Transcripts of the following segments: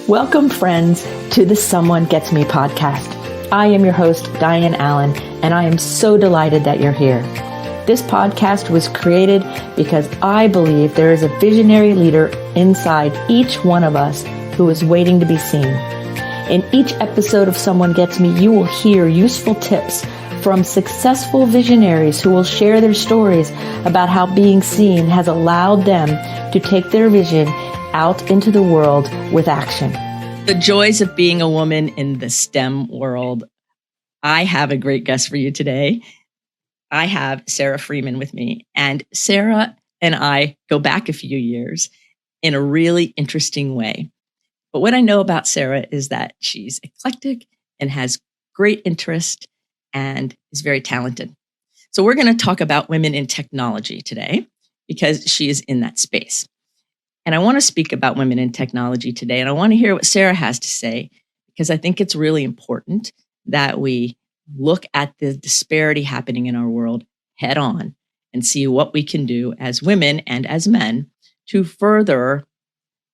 Welcome, friends, to the Someone Gets Me podcast. I am your host, Dianne Allen, and I am so delighted that you're here. This podcast was created because I believe there is a visionary leader inside each one of us who is waiting to be seen. In each episode of Someone Gets Me, you will hear useful tips from successful visionaries who will share their stories about how being seen has allowed them to take their vision out into the world with action. The joys of being a woman in the STEM world. I have a great guest for you today. I have Sarah Freeman with me, and Sarah and I go back a few years in a really interesting way. But what I know about Sarah is that she's eclectic and has great interest and is very talented. So we're going to talk about women in technology today because she is in that space. And I want to speak about women in technology today. And I want to hear what Sarah has to say, because I think it's really important that we look at the disparity happening in our world head on and see what we can do as women and as men to further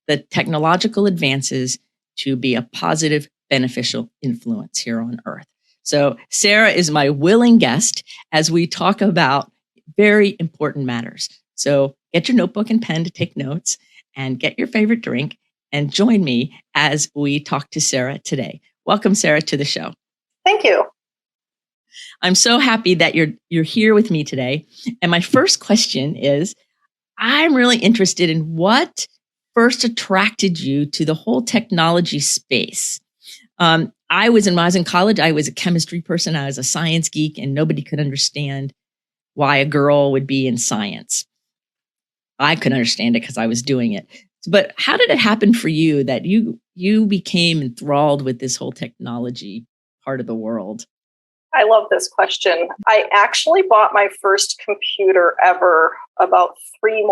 the technological advances to be a positive, beneficial influence here on Earth. So Sarah is my willing guest as we talk about very important matters. So get your notebook and pen to take notes, and get your favorite drink and join me as we talk to Sarah today. Welcome, Sarah, to the show. Thank you. I'm so happy that you're here with me today. And my first question is, I'm really interested in what first attracted you to the whole technology space. When I was in college, I was a chemistry person. I was a science geek, and nobody could understand why a girl would be in science. I couldn't understand it because I was doing it. But how did it happen for you that you became enthralled with this whole technology part of the world? I love this question. I actually bought my first computer ever about 3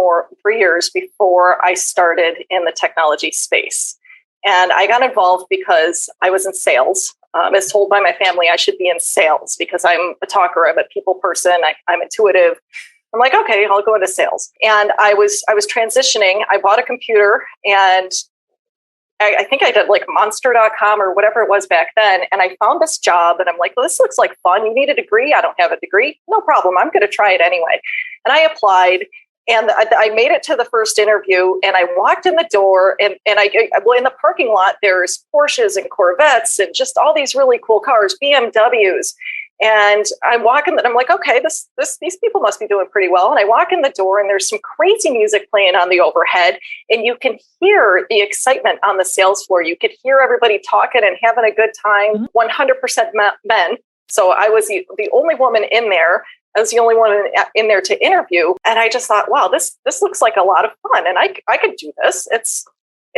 years before I started in the technology space. And I got involved because I was in sales. I was told by my family I should be in sales because I'm a talker, I'm a people person, I'm intuitive. I'm like, okay, I'll go into sales. And I was transitioning. I bought a computer, and I think I did like monster.com or whatever it was back then. And I found this job, and I'm like, well, this looks like fun. You need a degree? I don't have a degree. No problem. I'm going to try it anyway. And I applied, and I made it to the first interview, and I walked in the door, and in the parking lot, there's Porsches and Corvettes and just all these really cool cars, BMWs. And I'm walking, and I'm like, okay, these people must be doing pretty well. And I walk in the door, and there's some crazy music playing on the overhead, and you can hear the excitement on the sales floor. You could hear everybody talking and having a good time. 100% men. So I was the only woman in there. I was the only one in there to interview. And I just thought, wow, this looks like a lot of fun. And I could do this. It's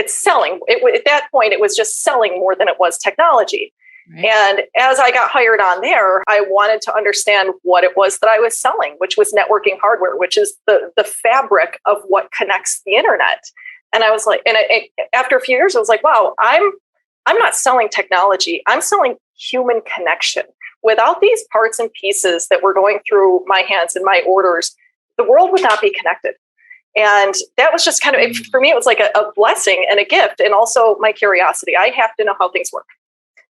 selling. At that point, it was just selling more than it was technology. Right. And as I got hired on there, I wanted to understand what it was that I was selling, which was networking hardware, which is the fabric of what connects the internet. And I was like, after a few years, I was like, wow, I'm not selling technology. I'm selling human connection. Without these parts and pieces that were going through my hands and my orders, the world would not be connected. And that was just kind of, for me, it was like a blessing and a gift. And also my curiosity. I have to know how things work.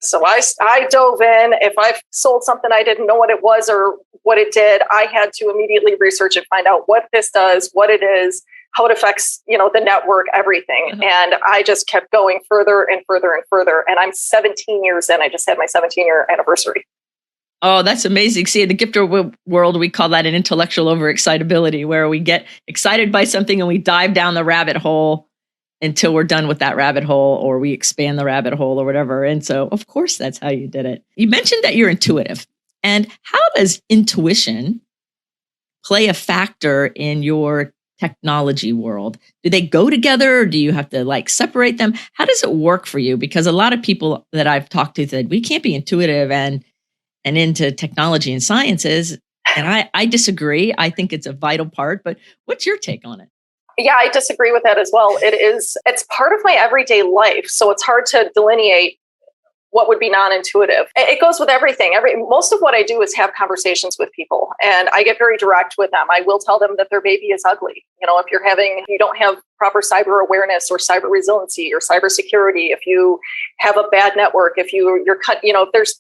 So I dove in. If I sold something I didn't know what it was or what it did, I had to immediately research and find out what this does, what it is, how it affects, the network, everything. Mm-hmm. And I just kept going further and further and further. And I'm 17 years in. I just had my 17-year anniversary. Oh, that's amazing. See, in the gift world, we call that an intellectual overexcitability, where we get excited by something and we dive down the rabbit hole until we're done with that rabbit hole, or we expand the rabbit hole or whatever. And so, of course, that's how you did it. You mentioned that you're intuitive. And how does intuition play a factor in your technology world? Do they go together, or do you have to separate them? How does it work for you? Because a lot of people that I've talked to said, we can't be intuitive and into technology and sciences. And I disagree. I think it's a vital part. But what's your take on it? Yeah, I disagree with that as well. It's part of my everyday life. So it's hard to delineate what would be non-intuitive. It goes with everything. Most of what I do is have conversations with people, and I get very direct with them. I will tell them that their baby is ugly. If you don't have proper cyber awareness or cyber resiliency or cyber security, if you have a bad network, if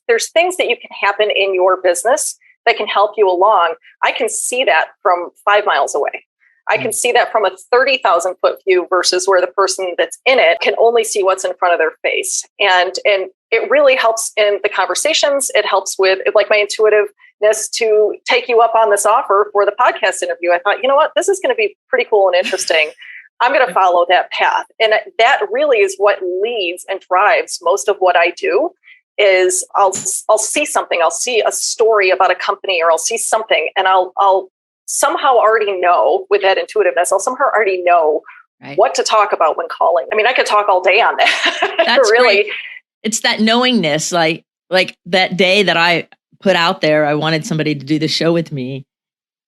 there's things that you can happen in your business that can help you along. I can see that from 5 miles away. I can see that from a 30,000 foot view versus where the person that's in it can only see what's in front of their face. And it really helps in the conversations. It helps with like my intuitiveness to take you up on this offer for the podcast interview. I thought, you know what, this is going to be pretty cool and interesting. I'm going to follow that path. And that really is what leads and drives most of what I do. Is I'll see something, I'll see a story about a company, or I'll see something, and I'll somehow already know with that intuitiveness, I'll somehow already know what to talk about when calling. I mean, I could talk all day on that. That's really great. It's that knowingness, like that day that I put out there, I wanted somebody to do the show with me.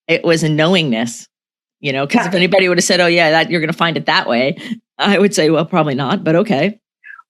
It was a knowingness, because if anybody would have said, oh yeah, that you're going to find it that way, I would say, well, probably not, but okay.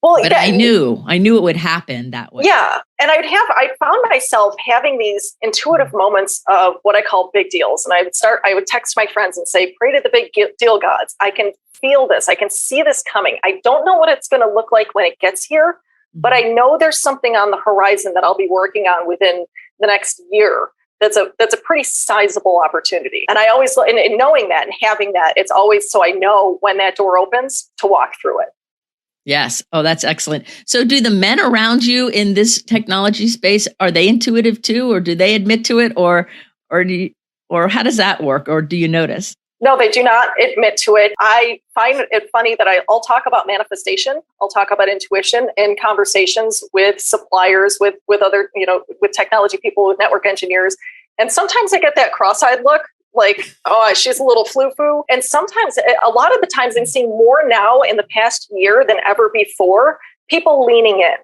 Well, but I knew it would happen that way. Yeah. And I found myself having these intuitive moments of what I call big deals. And I would text my friends and say, pray to the big deal gods. I can feel this. I can see this coming. I don't know what it's going to look like when it gets here, but I know there's something on the horizon that I'll be working on within the next year. That's a pretty sizable opportunity. And I always, in knowing that and having that, it's always so I know when that door opens to walk through it. Yes. Oh, that's excellent. So do the men around you in this technology space, are they intuitive too, or do they admit to it, or how does that work? Or do you notice? No, they do not admit to it. I find it funny that I'll talk about manifestation. I'll talk about intuition in conversations with suppliers, with other, with technology people, with network engineers. And sometimes I get that cross-eyed look. Like, oh, she's a little foo-foo. And sometimes, a lot of the times, I'm seeing more now in the past year than ever before, people leaning in.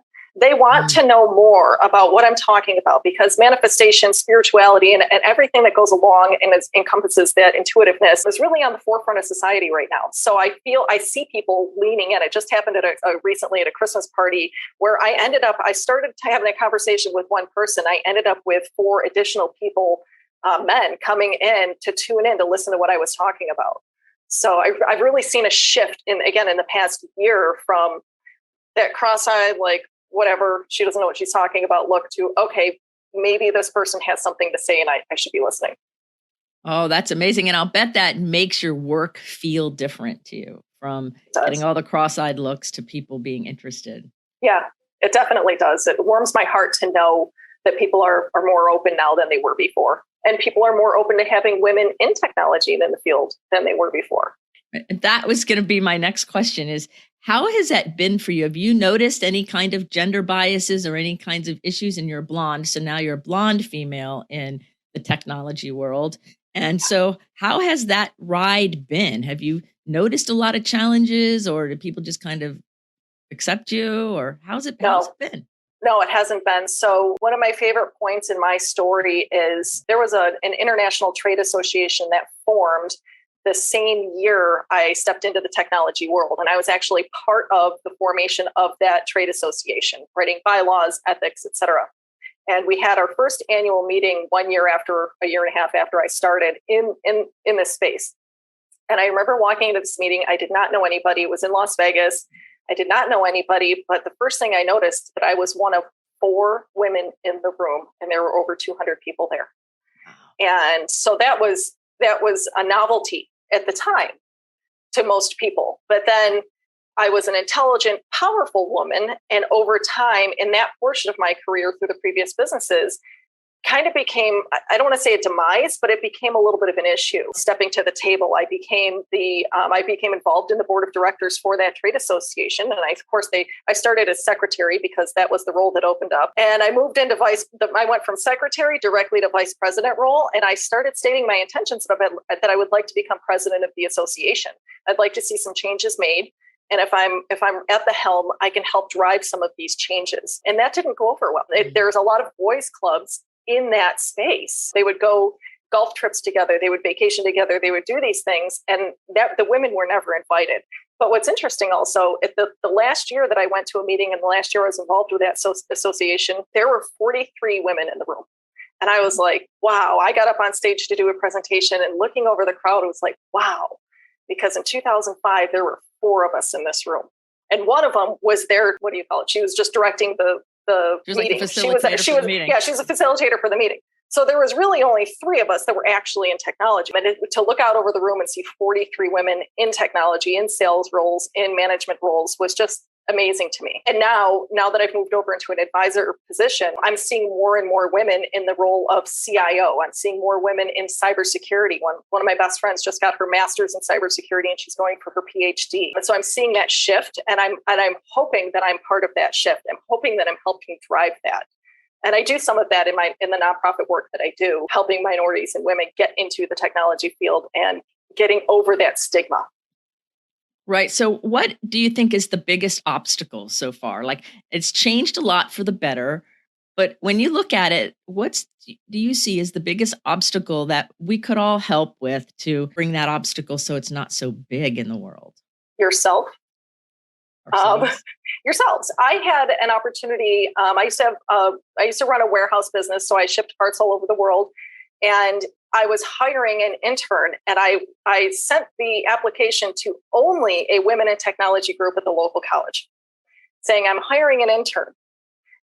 They want to know more about what I'm talking about, because manifestation, spirituality, and everything that goes along and encompasses that intuitiveness is really on the forefront of society right now. So I see people leaning in. It just happened recently at a Christmas party where I started having a conversation with one person. I ended up with 4 additional people, men coming in to tune in to listen to what I was talking about. So I've really seen a shift in the past year from that cross-eyed, like, whatever, she doesn't know what she's talking about, look to, okay, maybe this person has something to say and I should be listening. Oh, that's amazing. And I'll bet that makes your work feel different to you, from getting all the cross-eyed looks to people being interested. Yeah, it definitely does. It warms my heart to know that people are more open now than they were before. And people are more open to having women in technology in the field than they were before. That was going to be my next question, is how has that been for you? Have you noticed any kind of gender biases or any kinds of issues? And you're blonde, so now you're a blonde female in the technology world. And so how has that ride been? Have you noticed a lot of challenges, or do people just kind of accept you, or how's it been? No, it hasn't been. So one of my favorite points in my story is there was an international trade association that formed the same year I stepped into the technology world. And I was actually part of the formation of that trade association, writing bylaws, ethics, et cetera. And we had our first annual meeting a year and a half after I started in this space. And I remember walking into this meeting. I did not know anybody. It was in Las Vegas. I did not know anybody, but the first thing I noticed that I was one of 4 women in the room, and there were over 200 people there. And so that was a novelty at the time to most people. But then I was an intelligent, powerful woman. And over time, in that portion of my career through the previous businesses, kind of became, I don't want to say a demise, but it became a little bit of an issue. Stepping to the table, I became involved in the board of directors for that trade association. And I started as secretary because that was the role that opened up. And I moved into I went from secretary directly to vice president role. And I started stating my intentions that I would like to become president of the association. I'd like to see some changes made. And if I'm at the helm, I can help drive some of these changes. And that didn't go over well. There's a lot of boys clubs in that space. They would go golf trips together. They would vacation together. They would do these things. And that the women were never invited. But what's interesting also, at the last year that I went to a meeting and the last year I was involved with that association, there were 43 women in the room. And I was like, wow, I got up on stage to do a presentation and looking over the crowd, it was like, wow. Because in 2005, there were 4 of us in this room. And one of them was there, what do you call it? She was just directing the meeting. Like she was the meeting. Yeah, she was a facilitator for the meeting. So there was really only 3 of us that were actually in technology. And to look out over the room and see 43 women in technology, in sales roles, in management roles was just amazing to me. And now that I've moved over into an advisor position, I'm seeing more and more women in the role of CIO. I'm seeing more women in cybersecurity. One of my best friends just got her master's in cybersecurity and she's going for her PhD. And so I'm seeing that shift, and I'm hoping that I'm part of that shift. I'm hoping that I'm helping drive that. And I do some of that in the nonprofit work that I do, helping minorities and women get into the technology field and getting over that stigma. Right. So what do you think is the biggest obstacle so far? Like, it's changed a lot for the better, but when you look at it, what do you see as the biggest obstacle that we could all help with to bring that obstacle so it's not so big in the world? Yourself. Yourselves. I had an opportunity. I used to run a warehouse business, so I shipped parts all over the world, and I was hiring an intern, and I sent the application to only a women in technology group at the local college, saying I'm hiring an intern,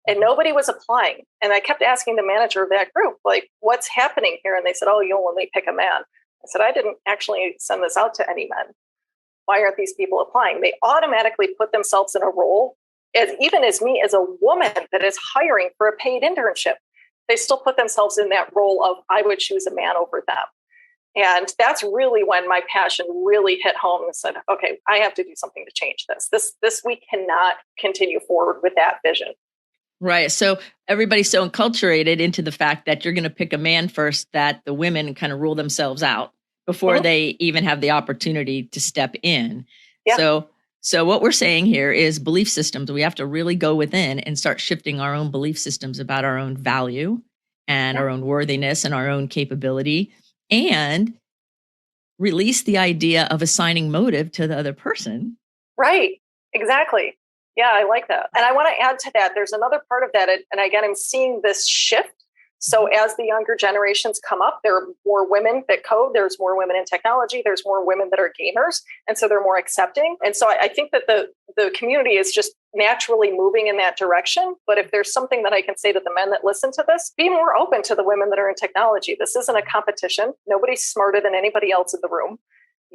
and nobody was applying. And I kept asking the manager of that group, like, what's happening here? And they said, oh, you'll only pick a man. I said, I didn't actually send this out to any men. Why aren't these people applying? They automatically put themselves in a role, even as me, as a woman that is hiring for a paid internship. They still put themselves in that role of, I would choose a man over them. And that's really when my passion really hit home and said, okay, I have to do something to change this. This we cannot continue forward with that vision. Right. So everybody's so enculturated into the fact that you're going to pick a man first, that the women kind of rule themselves out before they even have the opportunity to step in. Yeah. So what we're saying here is belief systems. We have to really go within and start shifting our own belief systems about our own value and our own worthiness and our own capability, and release the idea of assigning motive to the other person. Right. Exactly. Yeah, I like that. And I want to add to that, there's another part of that. And again, I'm seeing this shift. So as the younger generations come up, there are more women that code, there's more women in technology, there's more women that are gamers. And so they're more accepting. And so I think that the community is just naturally moving in that direction. But if there's something that I can say to the men that listen to this, be more open to the women that are in technology. This isn't a competition. Nobody's smarter than anybody else in the room.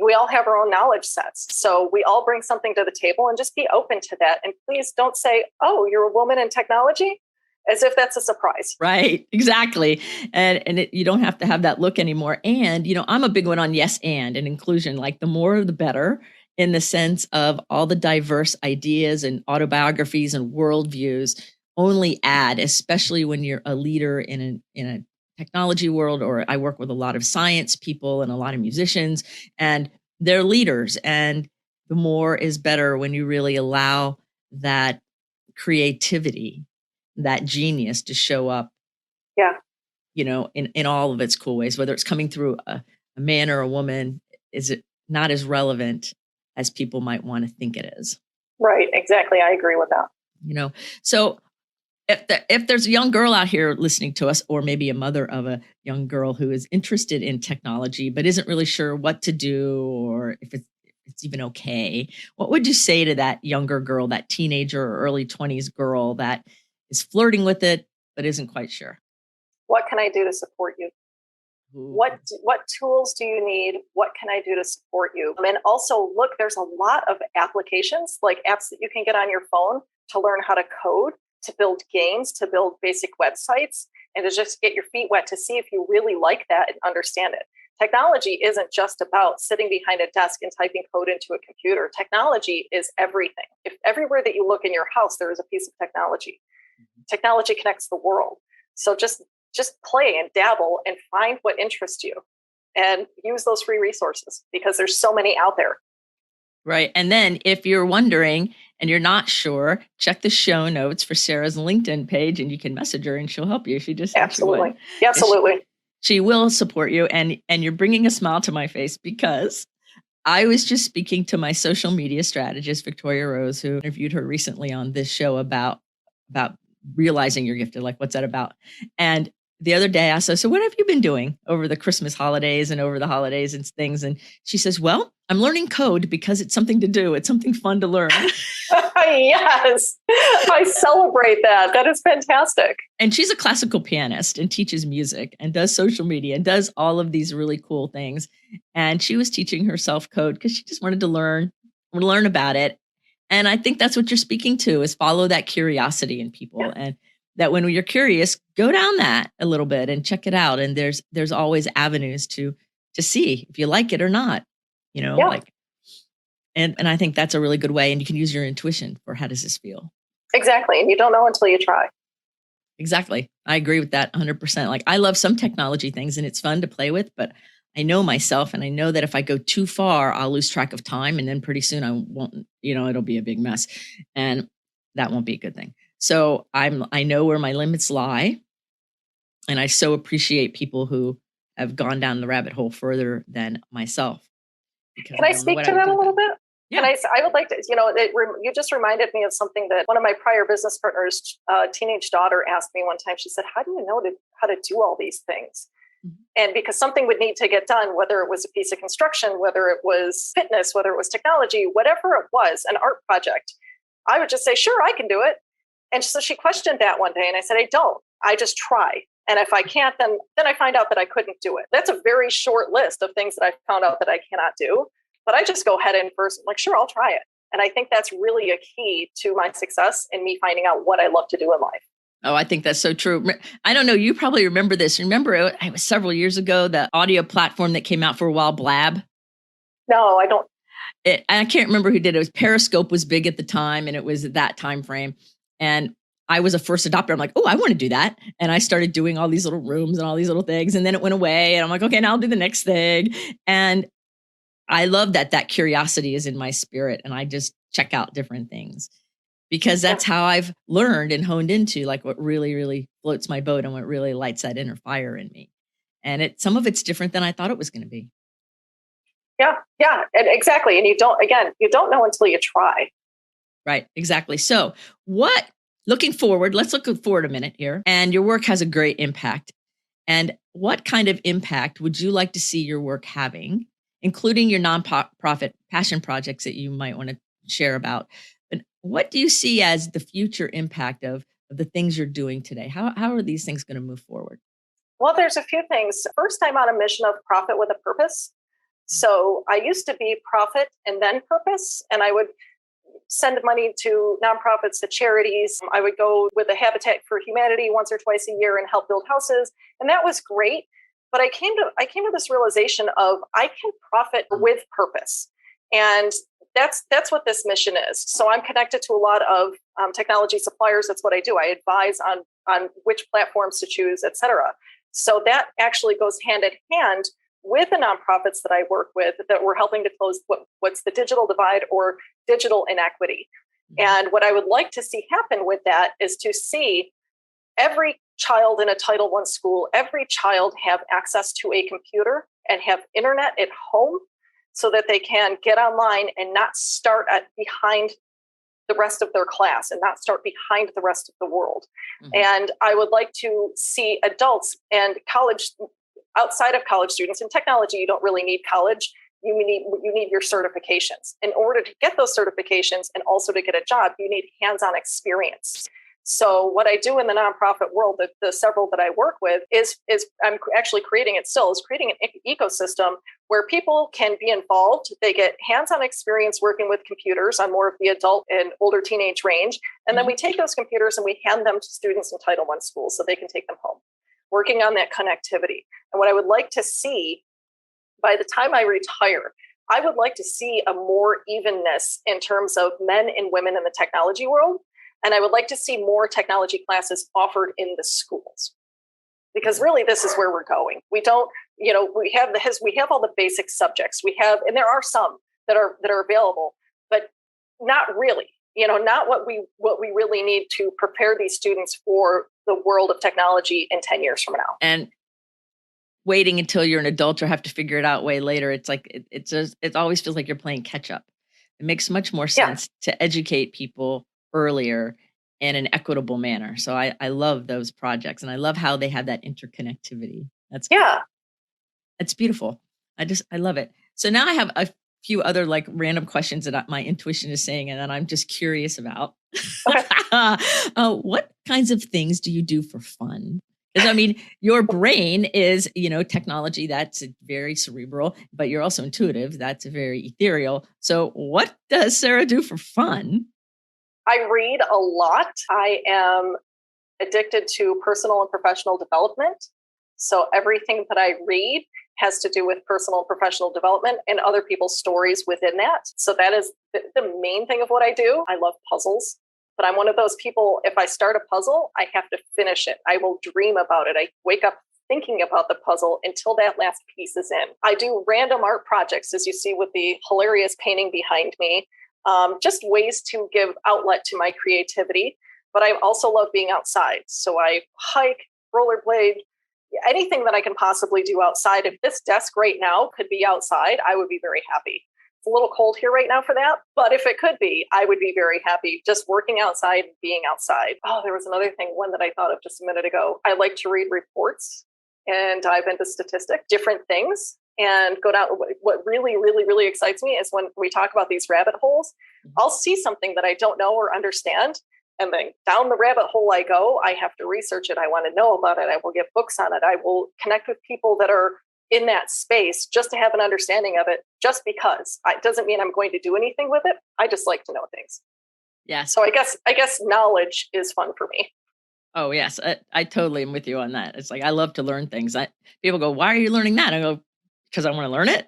We all have our own knowledge sets. So we all bring something to the table, and just be open to that. And please don't say, oh, you're a woman in technology, as if that's a surprise. Right. Exactly. And you don't have to have that look anymore. And, I'm a big one on yes and inclusion, like the more the better, in the sense of all the diverse ideas and autobiographies and worldviews only add, especially when you're a leader in a technology world, or I work with a lot of science people and a lot of musicians, and they're leaders. And the more is better when you really allow that creativity, that genius to show up, in all of its cool ways, whether it's coming through a man or a woman, is it not as relevant as people might want to think it is. Right. Exactly. I agree with that. So if there's a young girl out here listening to us, or maybe a mother of a young girl who is interested in technology, but isn't really sure what to do, or if it's even okay, what would you say to that younger girl, that teenager or early 20s girl that is flirting with it, but isn't quite sure? What can I do to support you? Ooh. What tools do you need? What can I do to support you? And also, look, there's a lot of applications, like apps that you can get on your phone to learn how to code, to build games, to build basic websites, and to just get your feet wet to see if you really like that and understand it. Technology isn't just about sitting behind a desk and typing code into a computer. Technology is everything. If everywhere that you look in your house, there is a piece of technology. Technology connects the world. So just play and dabble and find what interests you, and use those free resources, because there's so many out there. Right. And then if you're wondering and you're not sure, check the show notes for Sarah's LinkedIn page, and you can message her and she'll help you. She just absolutely. Absolutely. She will support you. And you're bringing a smile to my face because I was just speaking to my social media strategist, Victoria Rose, who interviewed her recently on this show about realizing you're gifted. Like, what's that about? And the other day I asked her, so what have you been doing over the Christmas holidays and over the holidays and things? And she says, well, I'm learning code because it's something to do. It's something fun to learn. Yes, I celebrate that. That is fantastic. And she's a classical pianist and teaches music and does social media and does all of these really cool things. And she was teaching herself code because she just wanted to learn about it. And I think that's what you're speaking to, is follow that curiosity in people. Yeah. And that when you're curious, go down that a little bit and check it out. And there's always avenues to see if you like it or not, and I think that's a really good way. And you can use your intuition for, how does this feel? Exactly. And you don't know until you try. Exactly. I agree with that 100%. Like, I love some technology things and it's fun to play with, but I know myself, and I know that if I go too far, I'll lose track of time. And then pretty soon I won't, it'll be a big mess, and that won't be a good thing. So I know where my limits lie. And I so appreciate people who have gone down the rabbit hole further than myself. Can I speak to that a little bit? Yeah. And I would like to, you just reminded me of something that one of my prior business partners' teenage daughter asked me one time. She said, how do you know how to do all these things? Mm-hmm. And because something would need to get done, whether it was a piece of construction, whether it was fitness, whether it was technology, whatever it was, an art project, I would just say, sure, I can do it. And so she questioned that one day, and I said, I don't. I just try. And if I can't, then I find out that I couldn't do it. That's a very short list of things that I found out that I cannot do. But I just go head in first. I'm like, sure, I'll try it. And I think that's really a key to my success in me finding out what I love to do in life. Oh, I think that's so true. I don't know. You probably remember this. Remember, it was several years ago, the audio platform that came out for a while, Blab? No, I don't. I can't remember who did it. It was Periscope was big at the time, and it was at that time frame. And I was a first adopter. I'm like, oh, I want to do that. And I started doing all these little rooms and all these little things. And then it went away. And I'm like, okay, now I'll do the next thing. And I love that curiosity is in my spirit. And I just check out different things, because that's how I've learned and honed into like what really, really floats my boat and what really lights that inner fire in me. And some of it's different than I thought it was going to be. Yeah. And exactly. And you don't know until you try. Right. Exactly. So looking forward, let's look forward a minute here. And your work has a great impact. And what kind of impact would you like to see your work having, including your nonprofit passion projects that you might want to share about? And what do you see as the future impact of the things you're doing today? How are these things going to move forward? Well, there's a few things. First, I'm on a mission of profit with a purpose. So I used to be profit and then purpose, and I would send money to nonprofits, to charities. I would go with the Habitat for Humanity once or twice a year and help build houses. And that was great. But I came to this realization of I can profit with purpose. And that's what this mission is. So I'm connected to a lot of technology suppliers. That's what I do. I advise on which platforms to choose, et cetera. So that actually goes hand in hand with the nonprofits that I work with, that we're helping to close what's the digital divide or digital inequity. And what I would like to see happen with that is to see every child in a Title I school, every child have access to a computer and have internet at home so that they can get online and not start behind the rest of their class and not start behind the rest of the world. Mm-hmm. And I would like to see adults and outside of college students. In technology, you don't really need college. You need your certifications. In order to get those certifications and also to get a job, you need hands-on experience. So what I do in the nonprofit world, the several that I work with, is I'm actually creating an ecosystem where people can be involved. They get hands-on experience working with computers on more of the adult and older teenage range. And then we take those computers and we hand them to students in Title I schools so they can take them home, working on that connectivity. And what I would like to see by the time I retire, I would like to see a more evenness in terms of men and women in the technology world. And I would like to see more technology classes offered in the schools, because really this is where we're going. We don't, we have all the basic subjects and there are some that are available, but not really, not what we really need to prepare these students for the world of technology in 10 years from now. And waiting until you're an adult or have to figure it out way later. It's like, it always feels like you're playing catch up. It makes much more sense to educate people earlier in an equitable manner. So I love those projects, and I love how they have that interconnectivity. That's beautiful. I love it. So now I have a few other like random questions that my intuition is saying, and that I'm just curious about. Okay. What kinds of things do you do for fun? Because I mean, your brain is, technology, that's very cerebral, but you're also intuitive. That's very ethereal. So what does Sarah do for fun? I read a lot. I am addicted to personal and professional development. So everything that I read has to do with personal and professional development and other people's stories within that. So that is the main thing of what I do. I love puzzles, but I'm one of those people, if I start a puzzle, I have to finish it. I will dream about it. I wake up thinking about the puzzle until that last piece is in. I do random art projects, as you see with the hilarious painting behind me, just ways to give outlet to my creativity. But I also love being outside. So I hike, rollerblade, anything that I can possibly do outside. If this desk right now could be outside, I would be very happy. It's a little cold here right now for that, but if it could be, I would be very happy just working outside and being outside. Oh, there was another thing, one that I thought of just a minute ago. I like to read reports and dive into statistics, different things, and go down. What really, really, really excites me is when we talk about these rabbit holes, I'll see something that I don't know or understand. And then down the rabbit hole I go. I have to research it. I want to know about it. I will get books on it. I will connect with people that are in that space just to have an understanding of it, just because. It doesn't mean I'm going to do anything with it. I just like to know things. Yeah. So I guess knowledge is fun for me. Oh, yes. I totally am with you on that. It's like, I love to learn things. People go, why are you learning that? I go, because I want to learn it.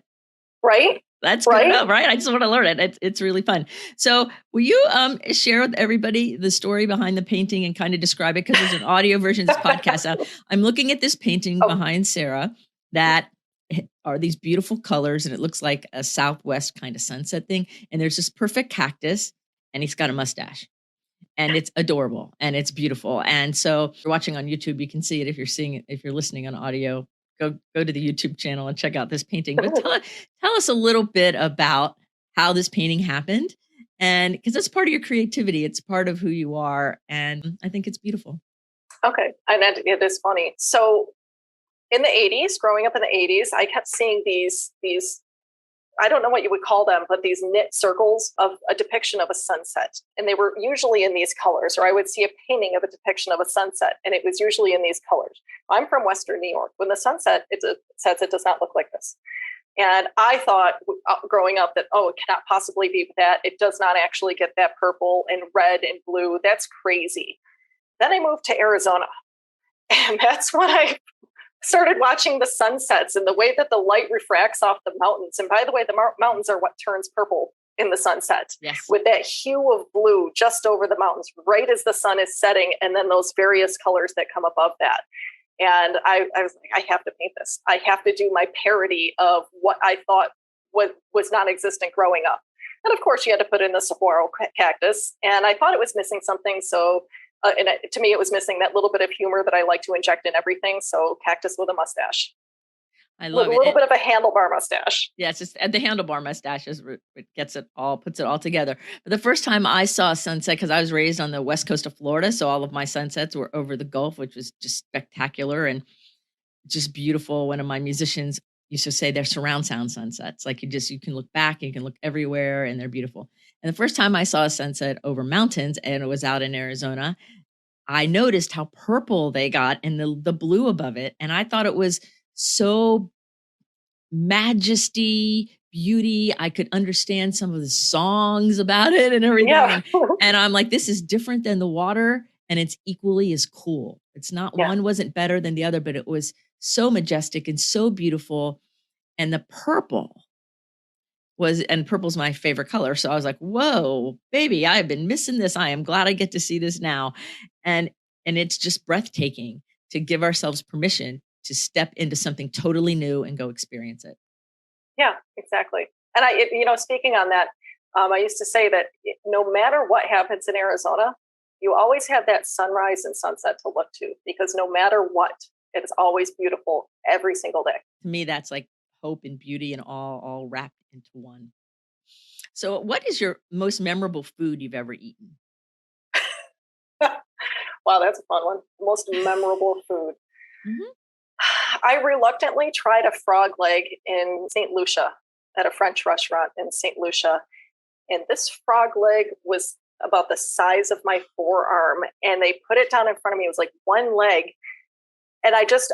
Right? That's good enough, right? I just want to learn it. It's really fun. So will you share with everybody the story behind the painting and kind of describe it? Because there's an audio version of this podcast. I'm looking at this painting behind Sarah that are these beautiful colors, and it looks like a Southwest kind of sunset thing. And there's this perfect cactus, and he's got a mustache. And it's adorable and it's beautiful. And so if you're watching on YouTube, you can see it. If you're listening on audio, go to the YouTube channel and check out this painting. But tell us a little bit about how this painting happened. And because it's part of your creativity, it's part of who you are. And I think it's beautiful. Okay. And it is funny. So in the 80s, growing up in the 80s, I kept seeing these, I don't know what you would call them, but these knit circles of a depiction of a sunset. And they were usually in these colors, or I would see a painting of a depiction of a sunset, and it was usually in these colors. I'm from Western New York. When the sun sets, it does not look like this. And I thought growing up that, it cannot possibly be that. It does not actually get that purple and red and blue. That's crazy. Then I moved to Arizona, and that's when I started watching the sunsets and the way that the light refracts off the mountains. And by the way, the mountains are what turns purple in the sunset, with that hue of blue just over the mountains, right as the sun is setting, and then those various colors that come above that. And I was like, I have to paint this. I have to do my parody of what I thought was non-existent growing up. And of course, you had to put in the saguaro cactus, and I thought it was missing something. So to me, it was missing that little bit of humor that I like to inject in everything. So cactus with a mustache. I love it. A little bit of a handlebar mustache. Yeah, it's just the handlebar mustache puts it all together. But the first time I saw a sunset, because I was raised on the west coast of Florida, so all of my sunsets were over the Gulf, which was just spectacular and just beautiful. One of my musicians used to say they're surround sound sunsets. Like you can look back, you can look everywhere, and they're beautiful. And the first time I saw a sunset over mountains, and it was out in Arizona, I noticed how purple they got and the blue above it. And I thought it was so majesty, beauty. I could understand some of the songs about it and everything. Yeah. And I'm like, this is different than the water, and it's equally as cool. It's not, one wasn't better than the other, but it was so majestic and so beautiful. And the purple and purple's my favorite color. So I was like, whoa, baby, I've been missing this. I am glad I get to see this now. And it's just breathtaking to give ourselves permission to step into something totally new and go experience it. Yeah, exactly. And speaking on that, I used to say that no matter what happens in Arizona, you always have that sunrise and sunset to look to, because no matter what, It is always beautiful every single day. To me, that's like hope and beauty and all wrapped into one. So what is your most memorable food you've ever eaten? Wow, that's a fun one. Most memorable food. Mhm. I reluctantly tried a frog leg in St. Lucia at a French restaurant in St. Lucia. And this frog leg was about the size of my forearm. And they put it down in front of me. It was like one leg. And I just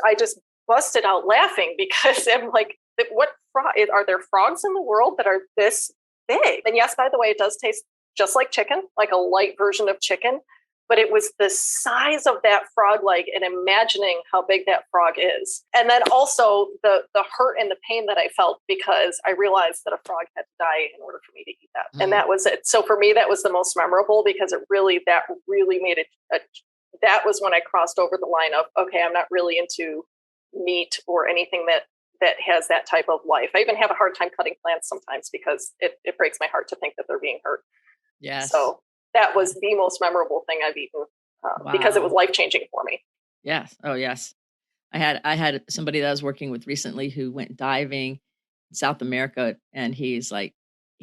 busted out laughing because I'm like, what frog? Are there frogs in the world that are this big? And yes, by the way, it does taste just like chicken, like a light version of chicken. But it was the size of that frog leg and imagining how big that frog is. And then also the hurt and the pain that I felt because I realized that a frog had to die in order for me to eat that. And that was it. So for me, that was the most memorable because that really made it. That was when I crossed over the line of, okay, I'm not really into meat or anything that has that type of life. I even have a hard time cutting plants sometimes because it breaks my heart to think that they're being hurt. Yes. So that was the most memorable thing I've eaten because it was life-changing for me. Yes. Oh, yes. I had somebody that I was working with recently who went diving in South America, and he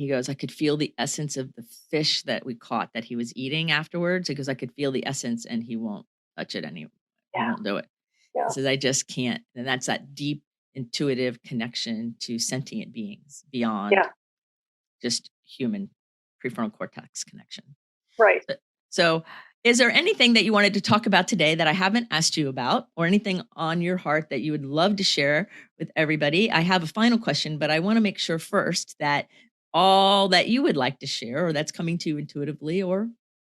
goes, I could feel the essence of the fish that we caught that he was eating afterwards. He goes, I could feel the essence, and he won't touch it anymore. He won't do it. Yeah. He says, I just can't. And that's that deep, intuitive connection to sentient beings beyond just human prefrontal cortex connection. Right. So is there anything that you wanted to talk about today that I haven't asked you about, or anything on your heart that you would love to share with everybody? I have a final question, but I want to make sure first that all that you would like to share, or that's coming to you intuitively or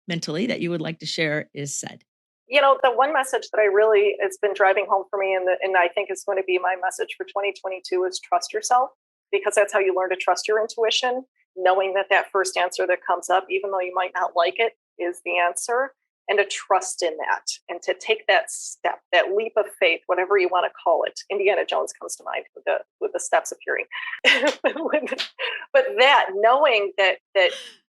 mentally that you would like to share, is said. You know, the one message that it's been driving home for me, and I think is going to be my message for 2022 is trust yourself, because that's how you learn to trust your intuition. Knowing that first answer that comes up, even though you might not like it, is the answer, and to trust in that and to take that step, that leap of faith, whatever you want to call it. Indiana Jones comes to mind with the steps appearing. But that knowing that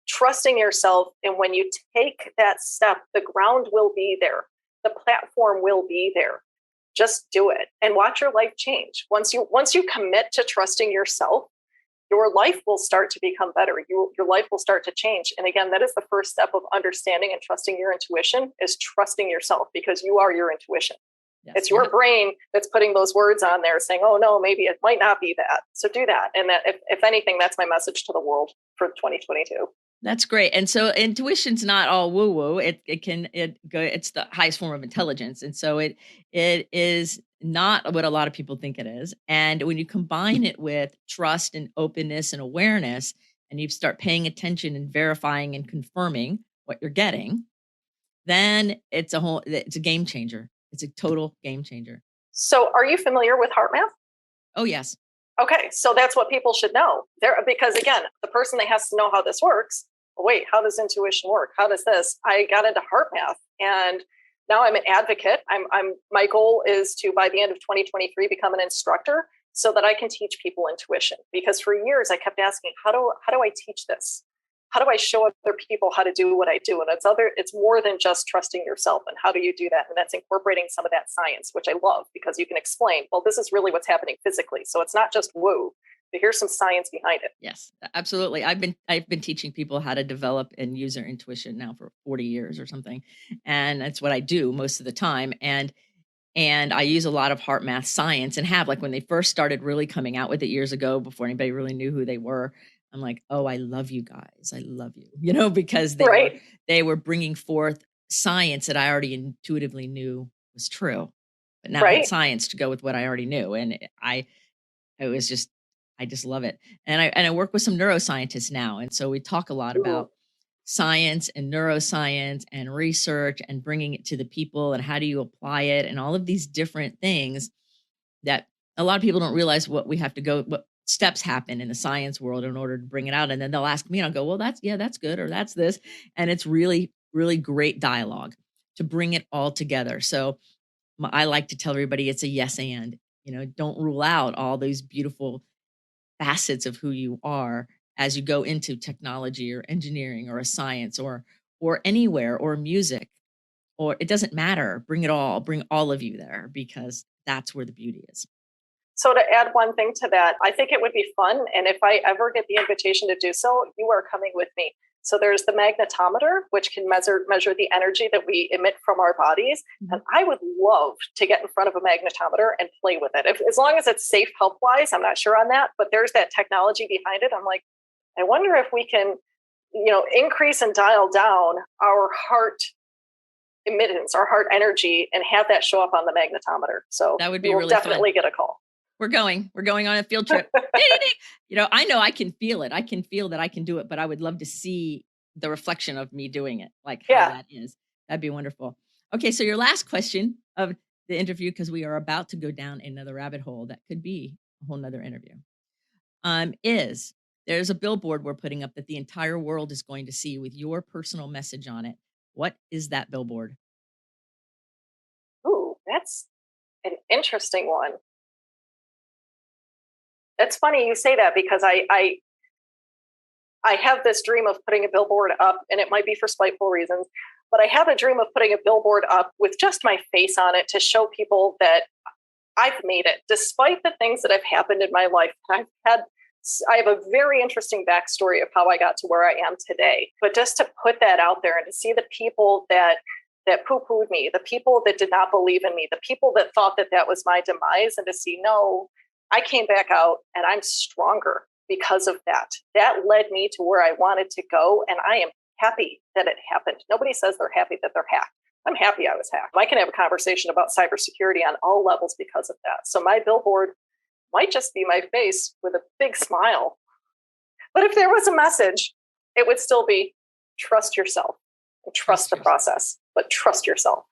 trusting yourself, and when you take that step, the ground will be there. The platform will be there. Just do it and watch your life change. Once you commit to trusting yourself, your life will start to become better. Your life will start to change. And again, that is the first step of understanding and trusting your intuition, is trusting yourself, because you are your intuition. Yes. It's your brain that's putting those words on there saying, oh no, maybe it might not be that. So do that. And that if anything, that's my message to the world for 2022. That's great. And so intuition's not all woo-woo. It's the highest form of intelligence. And so it is not what a lot of people think it is. And when you combine it with trust and openness and awareness, and you start paying attention and verifying and confirming what you're getting, then it's a game changer. It's a total game changer. So are you familiar with heart math? Oh, yes. Okay. So that's what people should know there, because again, the person that has to know how this works. Wait, how does intuition work? How does this? I got into heart math, and now I'm an advocate. My goal is to, by the end of 2023, become an instructor so that I can teach people intuition. Because for years I kept asking, how do I teach this? How do I show other people how to do what I do? And it's more than just trusting yourself. And how do you do that? And that's incorporating some of that science, which I love, because you can explain, well, this is really what's happening physically. So it's not just woo. But here's some science behind it. Yes, absolutely. I've been teaching people how to develop and use their intuition now for 40 years or something. And that's what I do most of the time. And I use a lot of heart math science, and have, like, when they first started really coming out with it years ago, before anybody really knew who they were, I'm like, oh, I love you guys. I love you, because they were bringing forth science that I already intuitively knew was true, but now I had science to go with what I already knew. And I just love it. And I work with some neuroscientists now. And so we talk a lot about science and neuroscience and research and bringing it to the people, and how do you apply it, and all of these different things that a lot of people don't realize what steps happen in the science world in order to bring it out. And then they'll ask me, and I'll go, well, that's good, or that's this. And it's really, really great dialogue to bring it all together. So I like to tell everybody it's a yes and, don't rule out all those beautiful facets of who you are as you go into technology or engineering or a science or anywhere, or music, or it doesn't matter. Bring it all, bring all of you there, because That's where the beauty is. So to add one thing to that, I think it would be fun. And if I ever get the invitation to do so, you are coming with me. So there's the magnetometer, which can measure the energy that we emit from our bodies. Mm-hmm. And I would love to get in front of a magnetometer and play with it. As long as it's safe health-wise, I'm not sure on that, but there's that technology behind it. I'm like, I wonder if we can, increase and dial down our heart emittance, our heart energy, and have that show up on the magnetometer. So that would be really definitely fun. Get a call. We're going on a field trip. I know I can feel it. I can feel that I can do it, but I would love to see the reflection of me doing it, like how that is. That'd be wonderful. Okay. So your last question of the interview, because we are about to go down another rabbit hole that could be a whole nother interview, is there's a billboard we're putting up that the entire world is going to see with your personal message on it. What is that billboard? Ooh, that's an interesting one. It's funny you say that because I have this dream of putting a billboard up, and it might be for spiteful reasons, but I have a dream of putting a billboard up with just my face on it to show people that I've made it, despite the things that have happened in my life. I have a very interesting backstory of how I got to where I am today. But just to put that out there and to see the people that poo-pooed me, the people that did not believe in me, the people that thought that was my demise, and to see, no, I came back out and I'm stronger because of that. That led me to where I wanted to go. And I am happy that it happened. Nobody says they're happy that they're hacked. I'm happy I was hacked. I can have a conversation about cybersecurity on all levels because of that. So my billboard might just be my face with a big smile. But if there was a message, it would still be trust yourself and trust the process, but trust yourself.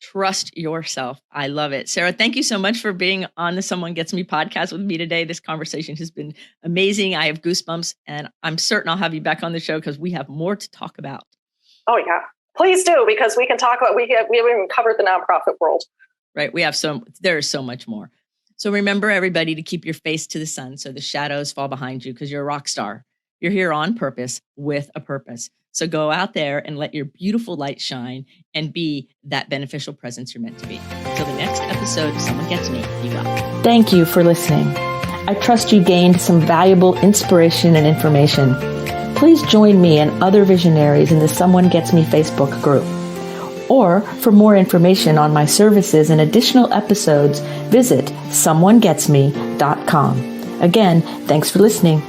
Trust yourself. I love it. Sarah, thank you so much for being on the Someone Gets Me podcast with me today. This conversation has been amazing. I have goosebumps, and I'm certain I'll have you back on the show because we have more to talk about. Oh, yeah. Please do, because we can talk about, we haven't even covered the nonprofit world. Right. There is so much more. So remember, everybody, to keep your face to the sun so the shadows fall behind you, because you're a rock star. You're here on purpose with a purpose. So go out there and let your beautiful light shine and be that beneficial presence you're meant to be. Until the next episode of Someone Gets Me, be well. Thank you for listening. I trust you gained some valuable inspiration and information. Please join me and other visionaries in the Someone Gets Me Facebook group. Or for more information on my services and additional episodes, visit someonegetsme.com. Again, thanks for listening.